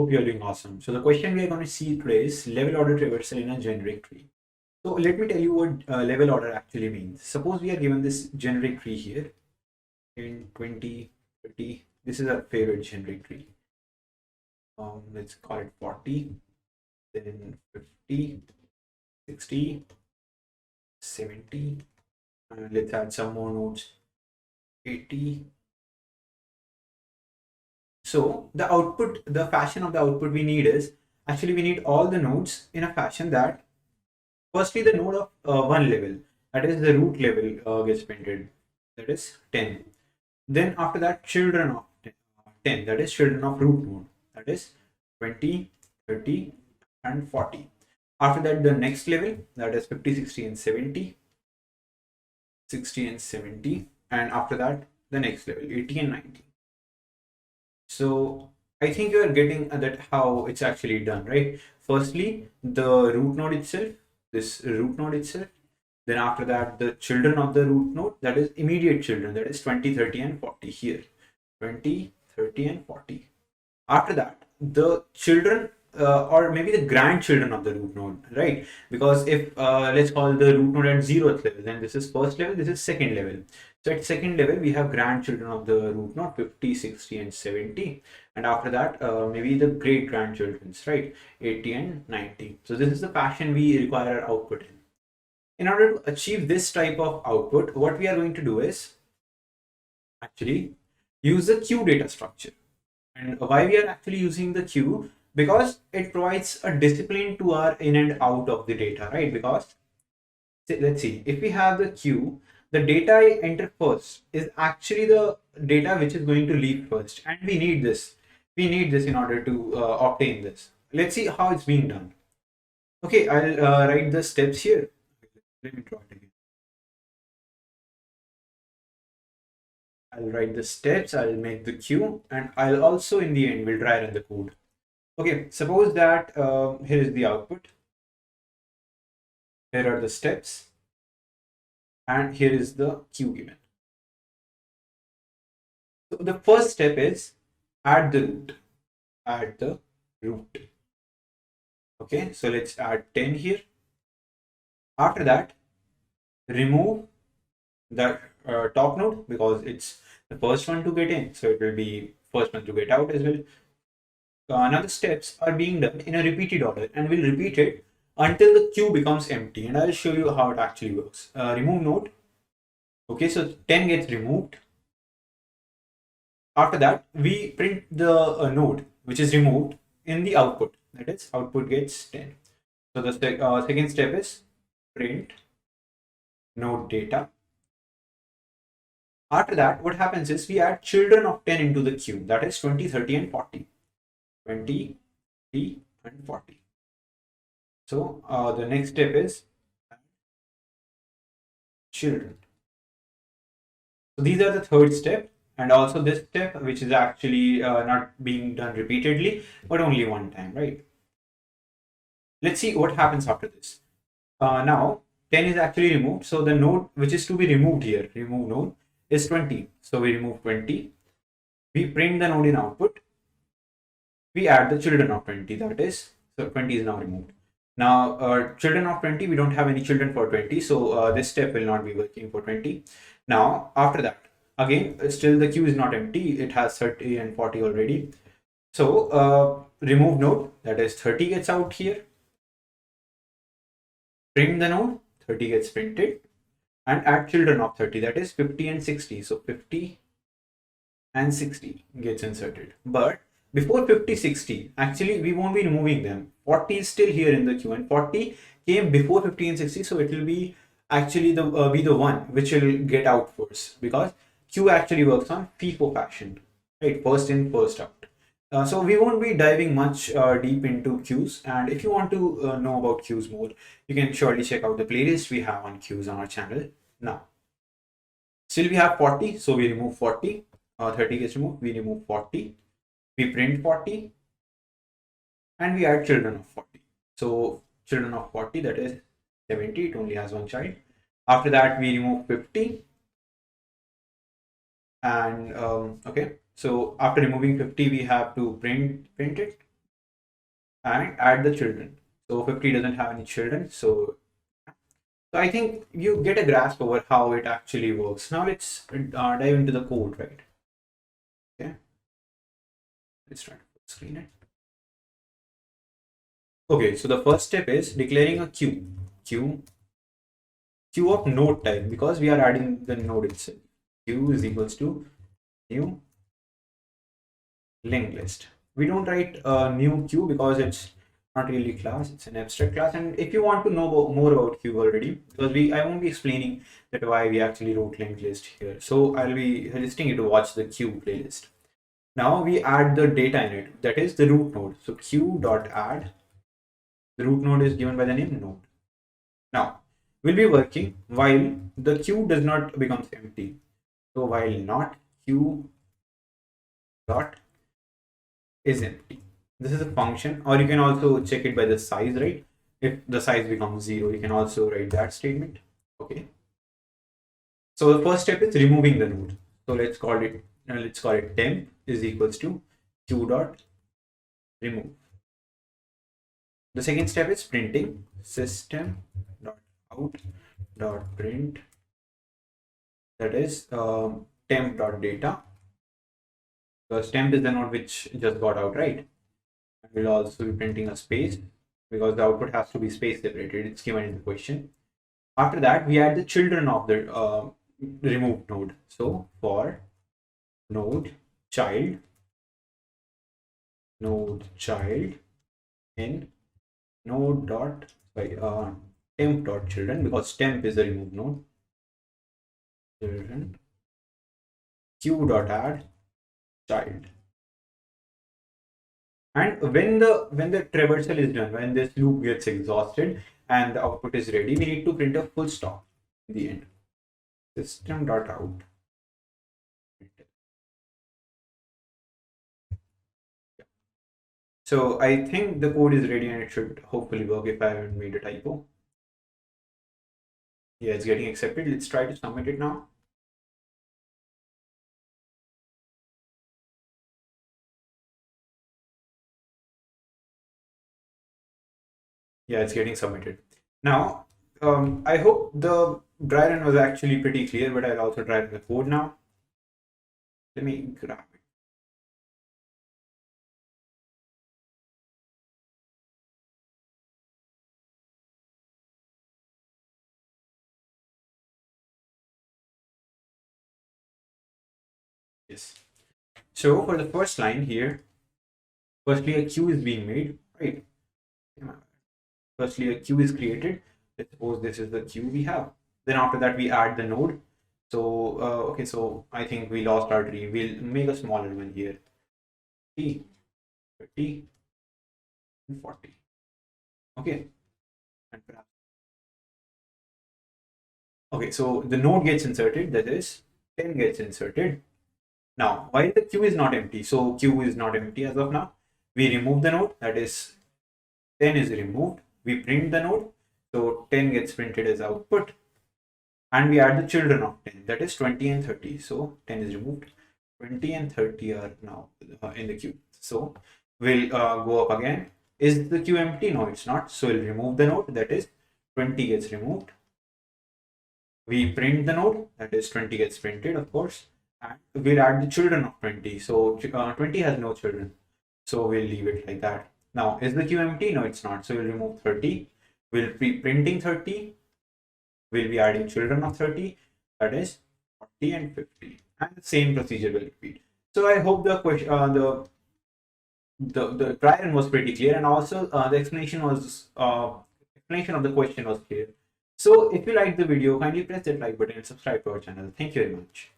Hope you're doing awesome. So the question we are going to see today is level order traversal in a generic tree. So let me tell you what level order actually means. Suppose we are given this generic tree here in 20, 30. This is our favorite generic tree. Let's call it 40, then 50, 60, 70. Let's add some more nodes, 80. So the output, the fashion of the output we need is actually we need all the nodes in a fashion that firstly the node of one level, that is the root level, gets printed, that is 10. Then after that children of 10, that is children of root node, that is 20, 30 and 40. After that the next level, that is 50, 60 and 70, 60 and 70, and after that the next level 80 and 90. So I think you are getting that how it's actually done, right? Firstly, the root node itself, this root node itself. Then after that, the children of the root node, that is immediate children, that is 20, 30 and 40 here. 20, 30 and 40. After that, the children or maybe the grandchildren of the root node, right? Because if let's call the root node at 0th level, then this is first level, this is second level. So at second level, we have grandchildren of the root node 50, 60 and 70. And after that, maybe the great grandchildren's, right? 80 and 90. So this is the fashion we require our output in. In order to achieve this type of output, what we are going to do is actually use the queue data structure. And why we are actually using the queue? Because it provides a discipline to our in and out of the data, right? Because let's see, if we have the queue, the data I enter first is actually the data which is going to leave first, and we need this. We need this in order to obtain this. Let's see how it's being done. Okay, I'll write the steps here. Let me draw it again. I'll write the steps, I'll make the queue, and I'll also in the end will try run the code. Okay, suppose that here is the output. Here are the steps, and here is the queue given. So the first step is add the root. Add the root. Okay, so let's add 10 here. After that, remove the top node because it's the first one to get in, so it will be first one to get out as well. Now the steps are being done in a repeated order, and we'll repeat it until the queue becomes empty, and I'll show you how it actually works. Remove node. Okay, so 10 gets removed. After that, we print the node which is removed in the output. That is, output gets 10. So the second step is print node data. After that, what happens is we add children of 10 into the queue. That is 20, 30 and 40. 20, 30 and 40. So the next step is children. So these are the third step, and also this step, which is actually not being done repeatedly, but only one time, right? Let's see what happens after this. Now 10 is actually removed, so the node which is to be removed here, remove node, is 20. So we remove 20. We print the node in output. We add the children of 20. That is, so 20 is now removed. Now children of 20, we don't have any children for 20, so this step will not be working for 20. Now after that, again still the queue is not empty, it has 30 and 40 already. So remove node, that is 30 gets out here. Print the node, 30 gets printed, and add children of 30, that is 50 and 60. So 50 and 60 gets inserted. But before 50, 60, actually we won't be removing them. 40 is still here in the queue, and 40 came before 50 and 60, so it will be actually be the one which will get out first, because queue actually works on FIFO fashion, right? First in, first out. So we won't be diving much deep into queues, and if you want to know about queues more, you can surely check out the playlist we have on queues on our channel. Now, still we have 40, so we remove 40. 30 gets removed, we remove 40. We print 40, and we add children of 40. So children of 40, that is 70, it only has one child. After that, we remove 50. And okay, so after removing 50, we have to print it. and add the children. So 50 doesn't have any children. So I think you get a grasp over how it actually works. Now let's dive into the code, right? Okay, let's try to screen it. Okay, so the first step is declaring a queue of node type, because we are adding the node itself. Queue is equals to new linked list. We don't write a new queue because it's not really class, it's an abstract class. And if you want to know more about queue already, because I won't be explaining that why we actually wrote linked list here, so I'll be suggesting you to watch the queue playlist. Now we add the data in it, that is the root node. So queue.add, the root node is given by the name node. Now we'll be working while the queue does not become empty. So while not queue dot is empty. This is a function, or you can also check it by the size, right? If the size becomes 0, you can also write that statement. Okay. So the first step is removing the node. So let's call it temp is equals to queue dot remove. The second step is printing system dot out dot print, that is temp dot data. Because temp is the node which just got out, right? And we'll also be printing a space because the output has to be space separated. It's given in the question. After that, we add the children of the removed node. So for node child in node dot temp dot children, because temp is the removed node, children queue dot add child. And when the traversal is done, when this loop gets exhausted and the output is ready, we need to print a full stop in the end. System dot out. So I think the code is ready and it should hopefully work if I haven't made a typo. Yeah, it's getting accepted. Let's try to submit it now. Yeah, it's getting submitted. Now, I hope the dry run was actually pretty clear, but I'll also try the code now. Let me grab it. Yes. So for the first line here, firstly a queue is being made, right? Firstly a queue is created. Let's suppose this is the queue we have. Then after that we add the node. So okay, so I think we lost our tree. We'll make a smaller one here. 30, 30, and 40. Okay. And perhaps. Okay, so the node gets inserted, that is 10 gets inserted. Now, while the queue is not empty, so queue is not empty as of now, we remove the node, that is 10 is removed. We print the node, so 10 gets printed as output. And we add the children of 10, that is 20 and 30. So 10 is removed. 20 and 30 are now in the queue. So we'll go up again. Is the queue empty? No, it's not. So we'll remove the node, that is 20 gets removed. We print the node, that is 20 gets printed, of course. And we'll add the children of 20. So 20 has no children. So we'll leave it like that. Now, is the queue empty? No, it's not. So we'll remove 30. We'll be printing 30. We'll be adding children of 30. That is 40 and 50. And the same procedure will repeat. So I hope the question, the try run was pretty clear, and also the explanation of the question was clear. So if you liked the video, kindly press that like button and subscribe to our channel. Thank you very much.